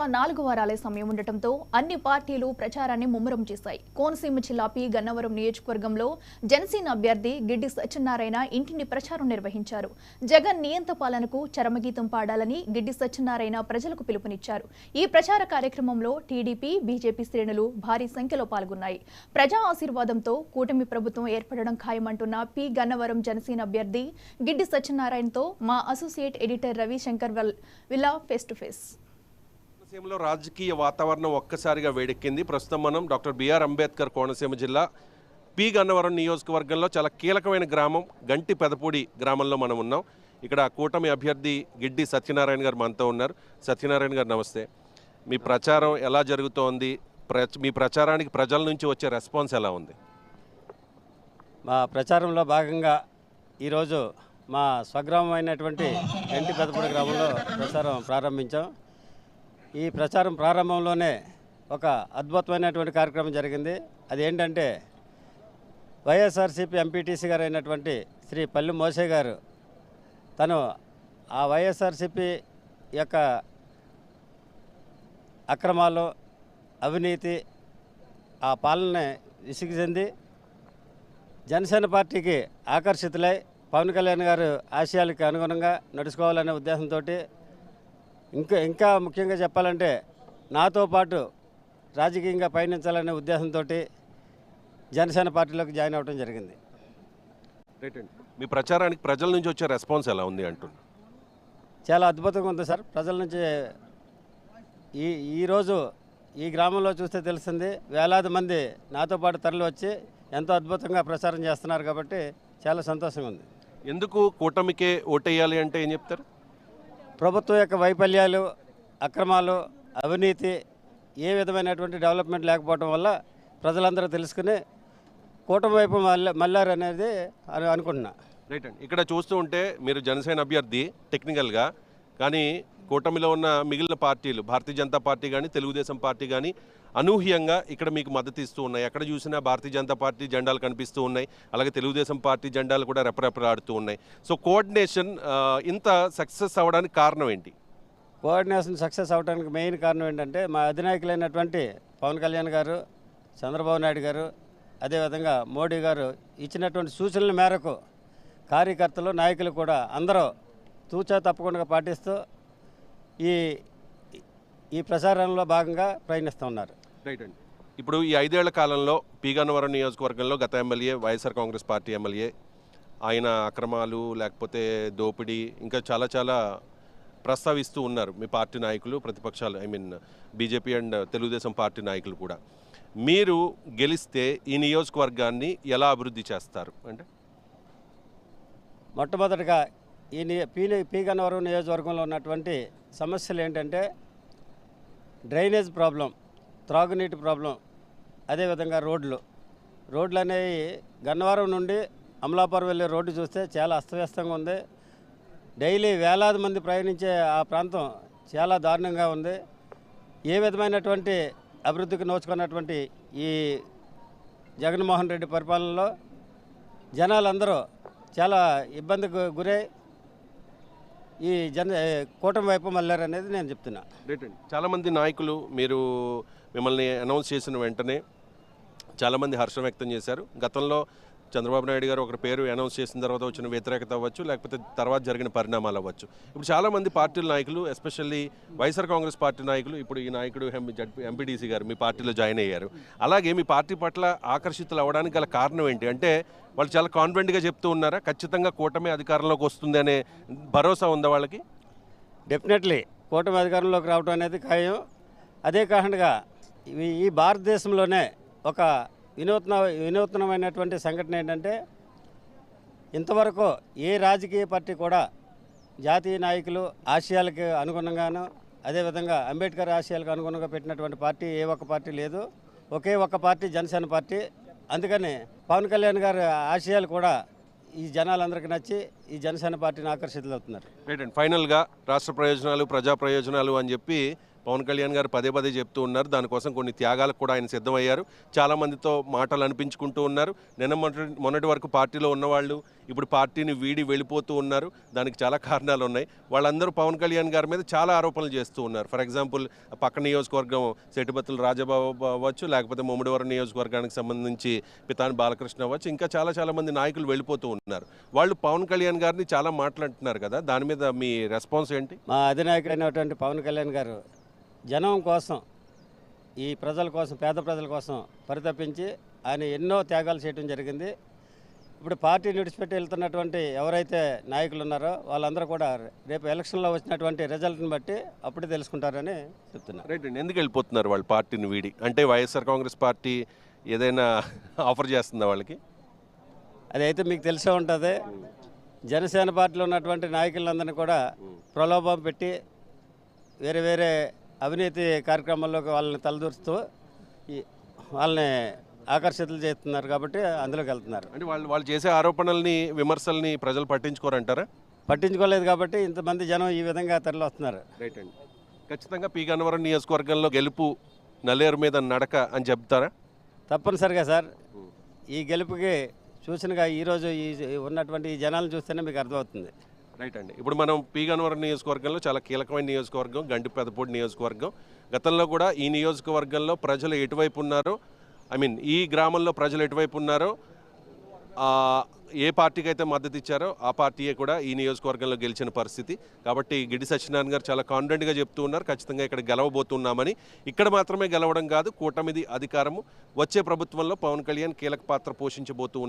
4 వారాల సమయం ఉండటంతో అన్ని పార్టీలు ప్రచారాన్ని ముమ్మరం చేశాయి. కోనసీమ జిల్లా పి గన్నవరం నియోజకవర్గంలో జనసేన అభ్యర్థి గిడ్డి సత్యనారాయణ ఇంటిని ప్రచారం నిర్వహించారు. జగన్ నియంత పాలనకు చరమగీతం పాడాలని గిడ్డి సత్యనారాయణ ప్రజలకు పిలుపునిచ్చారు. ఈ ప్రచార కార్యక్రమంలో టీడీపీ, బీజేపీ శ్రేణులు భారీ సంఖ్యలో పాల్గొన్నాయి. ప్రజా ఆశీర్వాదంతో కూటమి ప్రభుత్వం ఏర్పడడం ఖాయమంటున్న పి గన్నవరం జనసేన అభ్యర్థి గిడ్డి సత్యనారాయణతో మా associate editor Ravishankar Villa face to face. కోనసీమలో రాజకీయ వాతావరణం ఒక్కసారిగా వేడెక్కింది. ప్రస్తుతం మనం డాక్టర్ బిఆర్ అంబేద్కర్ కోనసీమ జిల్లా పి గన్నవరం నియోజకవర్గంలో చాలా కీలకమైన గ్రామం గంటి పెదపూడి గ్రామంలో మనం ఉన్నాం. ఇక్కడ కూటమి అభ్యర్థి గిడ్డి సత్యనారాయణ గారు మనతో ఉన్నారు. సత్యనారాయణ గారు నమస్తే. మీ ప్రచారం ఎలా జరుగుతోంది? మీ ప్రచారానికి ప్రజల నుంచి వచ్చే రెస్పాన్స్ ఎలా ఉంది? మా ప్రచారంలో భాగంగా ఈరోజు మా స్వగ్రామం అయినటువంటి గంటి పెదపూడి గ్రామంలో ప్రచారం ప్రారంభించాం. ఈ ప్రచారం ప్రారంభంలోనే ఒక అద్భుతమైనటువంటి కార్యక్రమం జరిగింది. అదేంటంటే వైఎస్ఆర్సీపీ ఎంపీటీసీ గారు అయినటువంటి శ్రీ పల్లి మోసే గారు తను ఆ వైఎస్ఆర్సీపీ యొక్క అక్రమాలు, అవినీతి, ఆ పాలన విసిగి చెంది జనసేన పార్టీకి ఆకర్షితులై పవన్ కళ్యాణ్ గారు ఆశయాలకు అనుగుణంగా నడుచుకోవాలనే ఉద్దేశంతో ఇంకా ముఖ్యంగా చెప్పాలంటే నాతో పాటు రాజకీయంగా పయనించాలనే ఉద్దేశంతో జనసేన పార్టీలోకి జాయిన్ అవ్వడం జరిగింది. మీ ప్రచారానికి ప్రజల నుంచి వచ్చే రెస్పాన్స్ ఎలా ఉంది అంటున్నా? చాలా అద్భుతంగా ఉంది సార్. ప్రజల నుంచి ఈరోజు ఈ గ్రామంలో చూస్తే తెలుస్తుంది, వేలాది మంది నాతో పాటు తరలి వచ్చి ఎంతో అద్భుతంగా ప్రచారం చేస్తున్నారు. కాబట్టి చాలా సంతోషంగా ఉంది. ఎందుకు కూటమికే ఓటేయాలి అంటే ఏం చెప్తారు? ప్రభుత్వం యొక్క వైఫల్యాలు, అక్రమాలు, అవినీతి, ఏ విధమైనటువంటి డెవలప్మెంట్ లేకపోవడం వల్ల ప్రజలందరూ తెలుసుకుని కూటమి వైపు మళ్ళారు అనేది అనుకుంటున్నా. రైట్ అండి. ఇక్కడ చూస్తూ ఉంటే మీరు జనసేన అభ్యర్థి టెక్నికల్గా, కానీ కూటమిలో ఉన్న మిగిలిన పార్టీలు భారతీయ జనతా పార్టీ కానీ తెలుగుదేశం పార్టీ కానీ అనూహ్యంగా ఇక్కడ మీకు మద్దతు ఇస్తూ ఉన్నాయి. ఎక్కడ చూసినా భారతీయ జనతా పార్టీ జెండాలు కనిపిస్తూ ఉన్నాయి. అలాగే తెలుగుదేశం పార్టీ జెండాలు కూడా రెపరెపలాడుతూ ఉన్నాయి. సో కోఆర్డినేషన్ ఇంత సక్సెస్ అవ్వడానికి కారణం ఏంటి? కోఆర్డినేషన్ సక్సెస్ అవ్వడానికి మెయిన్ కారణం ఏంటంటే మా అధినాయకులైనటువంటి పవన్ కళ్యాణ్ గారు, చంద్రబాబు నాయుడు గారు, అదేవిధంగా మోడీ గారు ఇచ్చినటువంటి సూచనల మేరకు కార్యకర్తలు, నాయకులు కూడా అందరూ తూచా తప్పకుండా పాటిస్తూ ఈ ప్రచారంలో భాగంగా ప్రయాణిస్తూ ఉన్నారు. రైట్ అండి. ఇప్పుడు ఈ 5 ఏళ్ల కాలంలో పి గన్నవరం నియోజకవర్గంలో గత MLA, YSR Congress party MLA, ఆయన అక్రమాలు లేకపోతే దోపిడీ ఇంకా చాలా ప్రస్తావిస్తూ ఉన్నారు మీ పార్టీ నాయకులు, ప్రతిపక్షాలు, బీజేపీ అండ్ తెలుగుదేశం పార్టీ నాయకులు కూడా. మీరు గెలిస్తే ఈ నియోజకవర్గాన్ని ఎలా అభివృద్ధి చేస్తారు అంటే? మొట్టమొదటిగా పి గన్నవరం నియోజకవర్గంలో ఉన్నటువంటి సమస్యలు ఏంటంటే డ్రైనేజ్ ప్రాబ్లం, త్రాగునీటి ప్రాబ్లం, అదేవిధంగా రోడ్లు అనేవి గన్నవరం నుండి అమలాపురం వెళ్ళే రోడ్డు చూస్తే చాలా అస్తవ్యస్తంగా ఉంది. డైలీ వేలాది మంది ప్రయాణించే ఆ ప్రాంతం చాలా దారుణంగా ఉంది. ఏ విధమైనటువంటి అభివృద్ధికి నోచుకున్నటువంటి ఈ జగన్మోహన్ రెడ్డి పరిపాలనలో జనాలందరూ చాలా ఇబ్బందికి గురై ఈ కూటమి వైపు మళ్ళారనేది నేను చెప్తున్నా. చాలామంది నాయకులు మీరు మిమ్మల్ని అనౌన్స్ చేసిన వెంటనే చాలామంది హర్షం వ్యక్తం చేశారు. గతంలో చంద్రబాబు నాయుడు గారు ఒకరి పేరు అనౌన్స్ చేసిన తర్వాత వచ్చిన వ్యతిరేకత అవ్వచ్చు, లేకపోతే తర్వాత జరిగిన పరిణామాలు అవ్వచ్చు. ఇప్పుడు చాలామంది పార్టీల నాయకులు, ఎస్పెషల్లీ వైఎస్ఆర్ కాంగ్రెస్ పార్టీ నాయకులు, ఇప్పుడు ఈ నాయకుడు ఎంపీటీసీ గారు మీ పార్టీలో జాయిన్ అయ్యారు. అలాగే మీ పార్టీ పట్ల ఆకర్షితులు అవ్వడానికి గల కారణం ఏంటి అంటే వాళ్ళు చాలా కాన్ఫిడెంట్గా చెప్తూ ఉన్నారా ఖచ్చితంగా కూటమి అధికారంలోకి వస్తుంది అనే భరోసా ఉందా వాళ్ళకి? డెఫినెట్లీ కూటమి అధికారంలోకి రావడం అనేది ఖాయం. అదే కాకుండా ఈ భారతదేశంలోనే ఒక వినూత్నమైనటువంటి సంఘటన ఏంటంటే ఇంతవరకు ఏ రాజకీయ పార్టీ కూడా జాతీయ నాయకులు ఆశయాలకు అనుగుణంగాను, అదేవిధంగా అంబేద్కర్ ఆశయాలకు అనుగుణంగా పెట్టినటువంటి పార్టీ ఏ ఒక్క పార్టీ లేదు. ఒకే ఒక్క పార్టీ జనసేన పార్టీ. అందుకని పవన్ కళ్యాణ్ గారి ఆశయాలు కూడా ఈ జనాలందరికీ నచ్చి ఈ జనసేన పార్టీని ఆకర్షితులు అవుతున్నారు. రైట్ అండ్ ఫైనల్గా రాష్ట్ర ప్రయోజనాలు, ప్రజా ప్రయోజనాలు అని చెప్పి పవన్ కళ్యాణ్ గారు పదే పదే చెప్తూ ఉన్నారు. దానికోసం కొన్ని త్యాగాలకు కూడా ఆయన సిద్ధమయ్యారు. చాలామందితో మాటలు అనిపించుకుంటూ ఉన్నారు. నిన్న మొన్నటి వరకు పార్టీలో ఉన్నవాళ్ళు ఇప్పుడు పార్టీని వీడి వెళ్ళిపోతూ ఉన్నారు. దానికి చాలా కారణాలు ఉన్నాయి. వాళ్ళందరూ పవన్ కళ్యాణ్ గారి మీద చాలా ఆరోపణలు చేస్తూ ఉన్నారు. ఫర్ ఎగ్జాంపుల్ పక్క నియోజకవర్గం సెటిబత్తుల రాజబాబు అవ్వచ్చు, లేకపోతే ముమ్మడివరం నియోజకవర్గానికి సంబంధించి పితాని బాలకృష్ణ అవ్వచ్చు, ఇంకా చాలా మంది నాయకులు వెళ్ళిపోతూ ఉన్నారు. వాళ్ళు పవన్ కళ్యాణ్ గారిని చాలా మాట్లాడుతున్నారు కదా, దాని మీద మీ రెస్పాన్స్ ఏంటి? మా అధినాయకుడైనటువంటి పవన్ కళ్యాణ్ గారు జనం కోసం, ఈ ప్రజల కోసం, పేద ప్రజల కోసం పరితపించి ఆయన ఎన్నో త్యాగాలు చేయడం జరిగింది. ఇప్పుడు పార్టీని విడిచిపెట్టి వెళ్తున్నటువంటి ఎవరైతే నాయకులు ఉన్నారో వాళ్ళందరూ కూడా రేపు ఎలక్షన్లో వచ్చినటువంటి రిజల్ట్ని బట్టి అప్పుడే తెలుసుకుంటారని చెప్తున్నారు. రైట్ అండి. ఎందుకు వెళ్ళిపోతున్నారు వాళ్ళు పార్టీని వీడి? అంటే వైఎస్ఆర్ కాంగ్రెస్ పార్టీ ఏదైనా ఆఫర్ చేస్తుందా వాళ్ళకి? అదైతే మీకు తెలిసే ఉంటుంది. జనసేన పార్టీలో ఉన్నటువంటి నాయకులందరినీ కూడా ప్రలోభం పెట్టి వేరే అవినీతి కార్యక్రమాల్లోకి వాళ్ళని తలదూరుస్తూ వాళ్ళని ఆకర్షితులు చేస్తున్నారు కాబట్టి అందులోకి వెళ్తున్నారు. అంటే వాళ్ళు చేసే ఆరోపణల్ని, విమర్శల్ని ప్రజలు పట్టించుకోరంటారా? పట్టించుకోలేదు కాబట్టి ఇంతమంది జనం ఈ విధంగా తరలి వస్తున్నారు. రైట్ అండి. ఖచ్చితంగా పి గన్నవరం నియోజకవర్గంలో గెలుపు నల్లేరు మీద నడక అని చెప్తారా? తప్పనిసరిగా సార్. ఈ గెలుపుకి సూచనగా ఈరోజు ఈ ఉన్నటువంటి ఈ జనాలను చూస్తేనే మీకు అర్థమవుతుంది. రైట్ అండి. ఇప్పుడు మనం పి గన్నవరం నియోజకవర్గంలో చాలా కీలకమైన నియోజకవర్గం, గంటి పెదపూడి నియోజకవర్గం. గతంలో కూడా ఈ నియోజకవర్గంలో ప్రజలు ఎటువైపు ఉన్నారో, ఈ గ్రామంలో ప్రజలు ఎటువైపు ఉన్నారో, ఏ పార్టీకి అయితే మద్దతు ఇచ్చారో ఆ పార్టీయే కూడా ఈ నియోజకవర్గంలో గెలిచిన పరిస్థితి. కాబట్టి గిడ్డి సత్యనారాయణ గారు చాలా కాన్ఫిడెంట్గా చెప్తూ ఉన్నారు, ఖచ్చితంగా ఇక్కడ గెలవబోతున్నామని. ఇక్కడ మాత్రమే గెలవడం కాదు, కూటమిది అధికారము. వచ్చే ప్రభుత్వంలో పవన్ కళ్యాణ్ కీలక పాత్ర పోషించబోతూ ఉన్నారు.